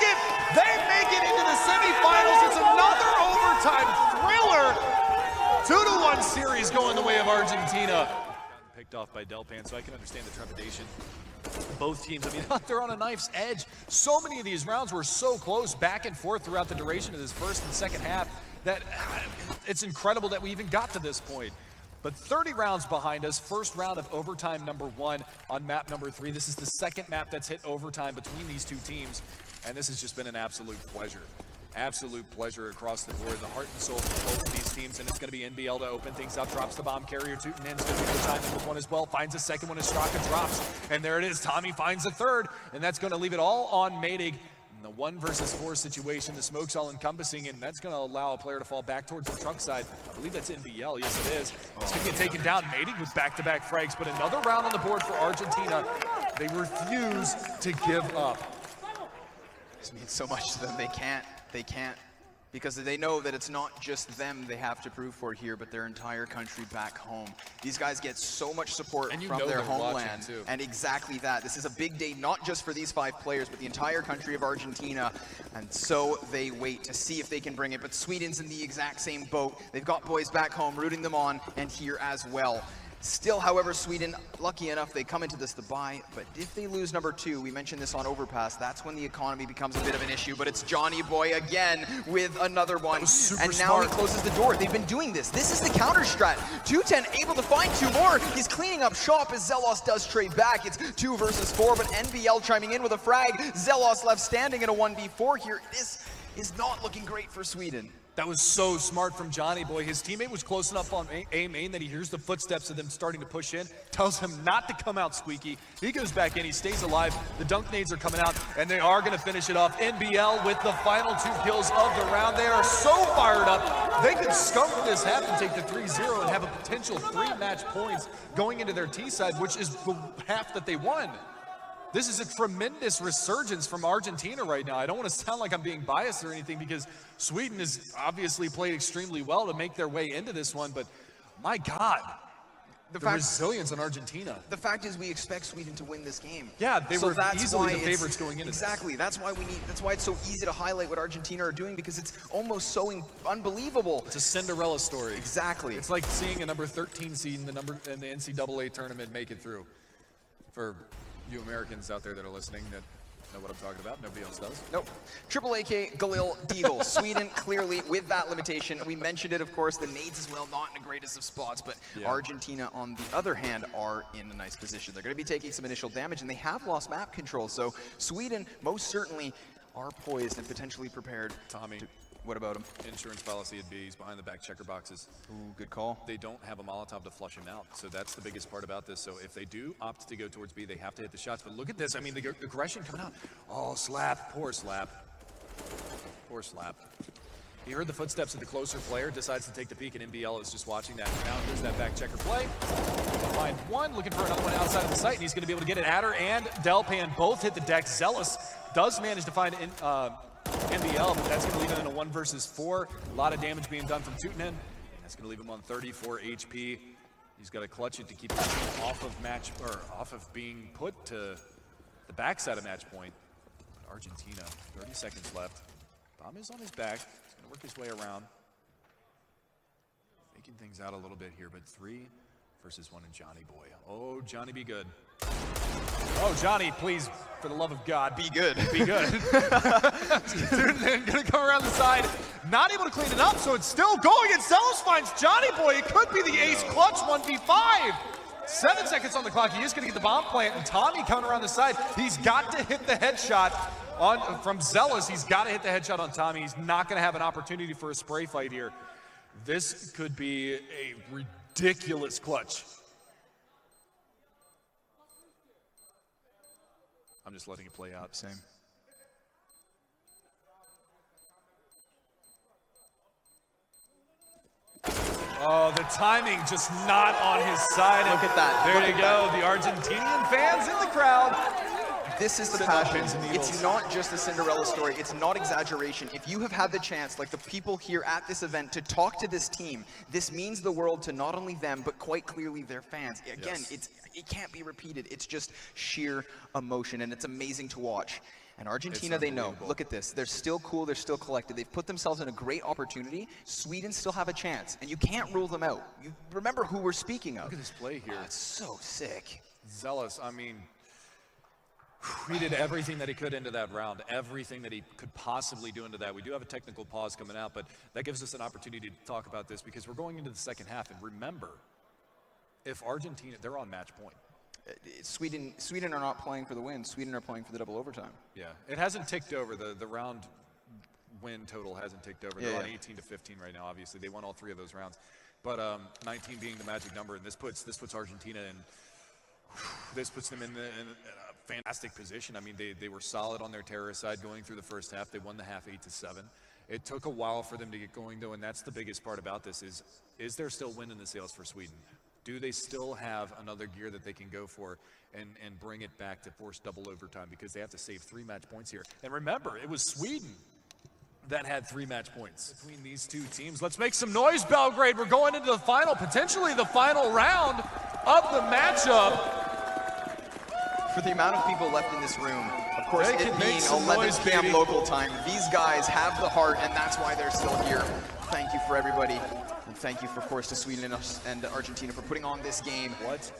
it. They make it into the semifinals. It's another overtime thriller. 2-1 series going the way of Argentina. Picked off by Delpan, so I can understand the trepidation. Both teams, I mean, they're on a knife's edge. So many of these rounds were so close, back and forth throughout the duration of this first and second half, that it's incredible that we even got to this point. But 30 rounds behind us, first round of overtime number 1 on map number 3. This is the second map that's hit overtime between these two teams, and this has just been an absolute pleasure. Absolute pleasure across the board. The heart and soul for both of these teams, and it's going to be NBL to open things up. Drops the bomb carrier. Tutenen's going to be the time with one as well. Finds a second one as Straka drops, and there it is. Tommy finds a third, and that's going to leave it all on Madig. In the 1 versus 4 situation, the smoke's all encompassing, and that's going to allow a player to fall back towards the trunk side. I believe that's NBL. Yes, it is. It's going to get taken down. Madig with back-to-back frags, but another round on the board for Argentina. They refuse to give up. This means so much to them. They can't, because they know that it's not just them they have to prove for here, but their entire country back home. These guys get so much support from their homeland, and exactly that. This is a big day, not just for these 5 players, but the entire country of Argentina, and so they wait to see if they can bring it. But Sweden's in the exact same boat. They've got boys back home rooting them on, and here as well. Still, however, Sweden, lucky enough, they come into this to buy, but if they lose number 2, we mentioned this on Overpass, that's when the economy becomes a bit of an issue, but it's Johnny Boy again with another one, and now he closes the door. They've been doing this. This is the counter strat. 210 able to find 2 more. He's cleaning up shop as Zelos does trade back. It's 2 versus 4, but NBL chiming in with a frag. Zelos left standing in a 1v4 here. This is not looking great for Sweden. That was so smart from Johnny Boy. His teammate was close enough on A main that he hears the footsteps of them starting to push in, tells him not to come out squeaky. He goes back in, he stays alive. The dunk nades are coming out, and they are going to finish it off. NBL with the final 2 kills of the round. They are so fired up. They could skunk this half and take the 3-0 and have a potential 3 match points going into their T side, which is the half that they won. This is a tremendous resurgence from Argentina right now. I don't want to sound like I'm being biased or anything, because Sweden has obviously played extremely well to make their way into this one, but my God, the resilience in Argentina. The fact is, we expect Sweden to win this game. Yeah, they were easily the favorites going into Exactly. That's why it's so easy to highlight what Argentina are doing, because it's almost so unbelievable. It's a Cinderella story. Exactly. It's like seeing a number 13 seed in the NCAA tournament make it through. For you Americans out there that are listening that know what I'm talking about, nobody else does. Nope. Triple AK, Galil, Deagle. Sweden clearly with that limitation. We mentioned it, of course, the nades as well, not in the greatest of spots, but Argentina, on the other hand, are in a nice position. They're going to be taking some initial damage, and they have lost map control, so Sweden most certainly are poised and potentially prepared. Tommy. What about him? Insurance policy at B. He's behind the back checker boxes. Ooh, good call. They don't have a Molotov to flush him out, so that's the biggest part about this. So if they do opt to go towards B, they have to hit the shots. But look at this. I mean, the aggression coming out. Oh, slap. Poor slap. Poor slap. He heard the footsteps of the closer player, decides to take the peek, and NBL is just watching that. Now here's that back checker play. Find one, looking for another one outside of the site, and he's going to be able to get it. Adder and Delpan both hit the deck. Zealous does manage to find NBL, but that's going to leave it in a 1 versus 4. A lot of damage being done from Tutenen. That's going to leave him on 34 HP. He's got to clutch it to keep the team off of being put to the backside of match point. But Argentina, 30 seconds left. Bomb is on his back. He's going to work his way around. Making things out a little bit here, but 3 versus 1 and Johnny Boy. Oh, Johnny, be good. Oh, Johnny, please, for the love of God, be good. Be good. Dude, gonna come around the side, not able to clean it up, so it's still going, and Zelos finds Johnny Boy. It could be the ace clutch 1v5. 7 seconds on the clock. He is gonna get the bomb plant, and Tommy coming around the side. He's got to hit the headshot from Zealous. He's got to hit the headshot on Tommy. He's not gonna have an opportunity for a spray fight here. This could be a ridiculous clutch. I'm just letting it play out. Same. Oh, the timing just not on his side. Look at that. There you go. The Argentinian fans in the crowd. This is the passion. It's not just a Cinderella story. It's not exaggeration. If you have had the chance, like the people here at this event, to talk to this team, this means the world to not only them, but quite clearly their fans. Again, it can't be repeated. It's just sheer emotion, and it's amazing to watch. And Argentina, they know. Look at this. They're still cool. They're still collected. They've put themselves in a great opportunity. Sweden still have a chance, and you can't rule them out. You remember who we're speaking of. Look at this play here. Oh, it's so sick. Zealous. I mean, he did everything that he could into that round, everything that he could possibly do into that. We do have a technical pause coming out, but that gives us an opportunity to talk about this because we're going into the second half. And remember, if Argentina, they're on match point. Sweden are not playing for the win. Sweden are playing for the double overtime. Yeah, it hasn't ticked over. The round win total hasn't ticked over. They're on 18-15 right now. Obviously, they won all 3 of those rounds, but 19 being the magic number, and this puts Argentina in. This puts them in a fantastic position. I mean, they were solid on their terrorist side going through the first half. They won the half 8-7. It took a while for them to get going, though, and that's the biggest part about this is there still wind in the sails for Sweden? Do they still have another gear that they can go for and bring it back to force double overtime because they have to save 3 match points here? And remember, it was Sweden that had 3 match points between these 2 teams. Let's make some noise, Belgrade. We're going into the final, potentially the final round of the matchup. For the amount of people left in this room, of course, it being 11 noise, p.m. baby. local time, these guys have the heart, and that's why they're still here. Thank you for everybody. And thank you, of course, to Sweden and Argentina for putting on this game. What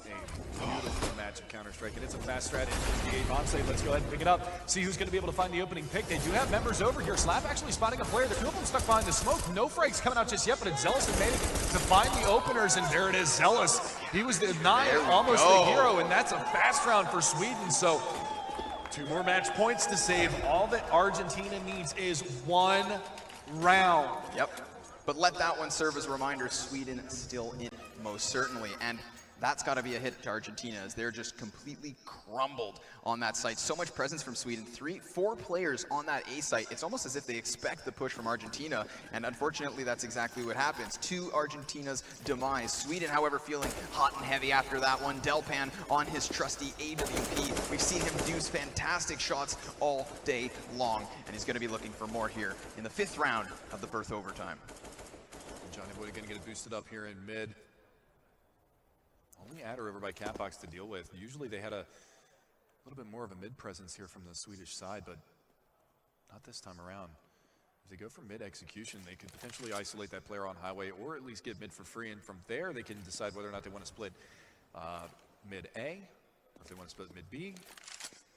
a beautiful match of Counter-Strike, and it's a fast strat into the 8 bomb save. Let's go ahead and pick it up. See who's going to be able to find the opening pick. They do have members over here. Slap actually spotting a player. The 2 of them stuck behind the smoke. No frags coming out just yet, but it's Zealous that made it to find the openers, and there it is, Zealous. He was the 9, almost the hero, and that's a fast round for Sweden. So 2 more match points to save. All that Argentina needs is 1 round. Yep. But let that one serve as a reminder, Sweden still in, most certainly. And that's got to be a hit to Argentina, as they're just completely crumbled on that site. So much presence from Sweden. 4 players on that A site. It's almost as if they expect the push from Argentina, and unfortunately that's exactly what happens. To Argentina's demise. Sweden, however, feeling hot and heavy after that one. Delpan on his trusty AWP. We've seen him do fantastic shots all day long, and he's going to be looking for more here in the 5th round of the Perth overtime. Johnny Boy going to get it boosted up here in mid. Only adder over by Catbox to deal with. Usually they had a little bit more of a mid presence here from the Swedish side, but not this time around. If they go for mid execution, they could potentially isolate that player on highway, or at least get mid for free, and from there they can decide whether or not they want to split mid A, or if they want to split mid B.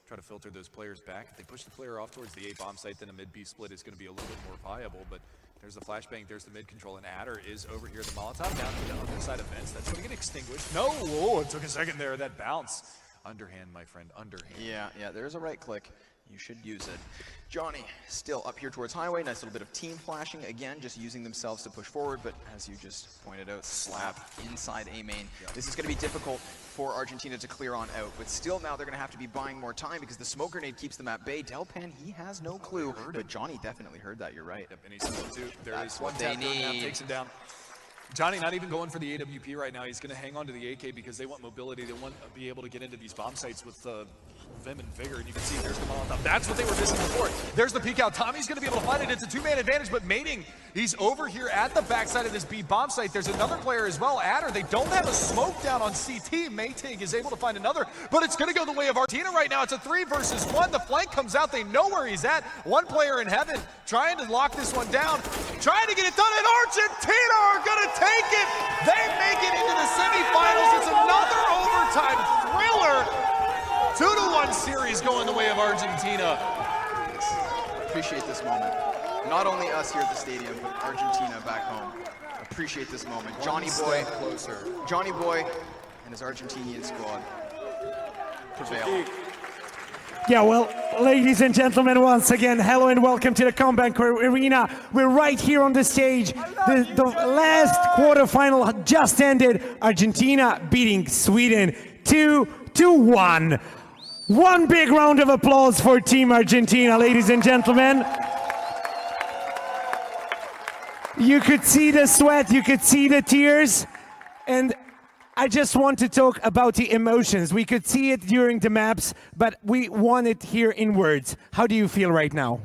Try to filter those players back. If they push the player off towards the A bomb site, then a mid B split is going to be a little bit more viable, but there's the flashbang, there's the mid control, and Adder is over here. The Molotov down to the other side of fence. That's going to get extinguished. No, whoa, it took a second there, that bounce. Underhand, my friend, underhand. Yeah, there's a right click. You should use it. Johnny still up here towards highway. Nice little bit of team flashing. Again, just using themselves to push forward, but as you just pointed out, slap inside A main. Yep. This is going to be difficult for Argentina to clear on out, but still now they're going to have to be buying more time because the smoke grenade keeps them at bay. Delpan, he has no clue, but Johnny definitely heard that. You're right. Yep, and he's too. That's what they need. Takes him down. Johnny not even going for the AWP right now. He's going to hang on to the AK because they want mobility. They want to be able to get into these bomb sites with vim and vigor. And you can see there's the Molotov. That's what they were missing before. There's the peek out. Tommy's going to be able to find it. It's a 2-man advantage, but Mating, he's over here at the backside of this B bomb site. There's another player as well, Adder. They don't have a smoke down on CT. Mating is able to find another, but it's going to go the way of Argentina right now. It's a 3 versus 1. The flank comes out. They know where he's at. One player in heaven trying to lock this one down, trying to get it done, and Argentina are going to take it. They make it into the semifinals. It's another overtime thriller. 2-1 series going the way of Argentina. Appreciate this moment. Not only us here at the stadium, but Argentina back home. Appreciate this moment. Johnny Boy and his Argentinian squad prevail. Yeah, well, ladies and gentlemen, once again, hello and welcome to the Comeback Arena. We're right here on the stage. The last quarterfinal just ended. Argentina beating Sweden 2-1. One big round of applause for Team Argentina, ladies and gentlemen. You could see the sweat, you could see the tears, and I just want to talk about the emotions. We could see it during the maps, but we want it here in words. How do you feel right now?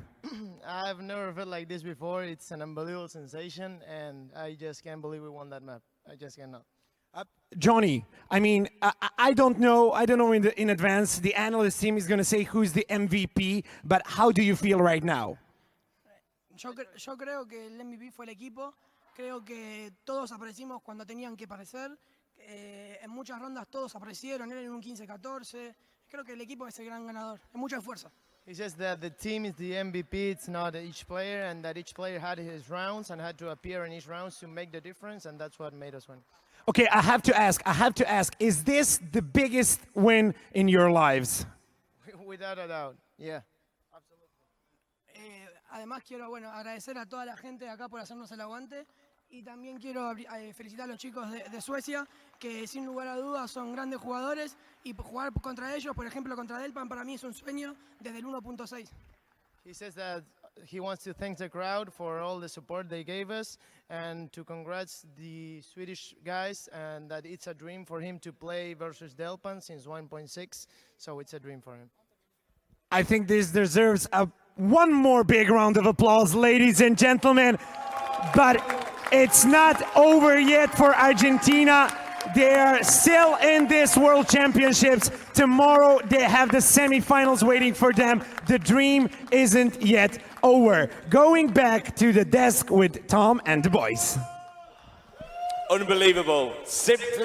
I've never felt like this before. It's an unbelievable sensation, and I just can't believe we won that map. I just cannot. Johnny, I mean, I don't know in advance. The analyst team is going to say who's the MVP, but how do you feel right now? Yo creo que el MVP fue el equipo. Creo que todos aparecimos cuando tenían que aparecer. En muchas rondas todos aparecieron, eran en un 15-14. Creo que el equipo es el gran ganador. Es mucho esfuerzo. He says that the team is the MVP, it's not each player, and that each player had his rounds and had to appear in each rounds to make the difference, and that's what made us win. Okay, I have to ask, is this the biggest win in your lives? Without a doubt, yeah. Además quiero agradecer a toda la gente de acá por hacernos el aguante y también quiero felicitar a los chicos de Suecia que sin lugar a dudas son grandes jugadores y jugar contra ellos, por ejemplo contra Delpan, para mí es un sueño desde el 1.6. He says that he wants to thank the crowd for all the support they gave us and to congrats the Swedish guys, and that it's a dream for him to play versus Delpan since 1.6, so it's a dream for him. I think this deserves one more big round of applause, ladies and gentlemen. But it's not over yet for Argentina. They are still in this World Championships. Tomorrow they have the semifinals waiting for them. The dream isn't yet over. Going back to the desk with Tom and the boys. Unbelievable. Simply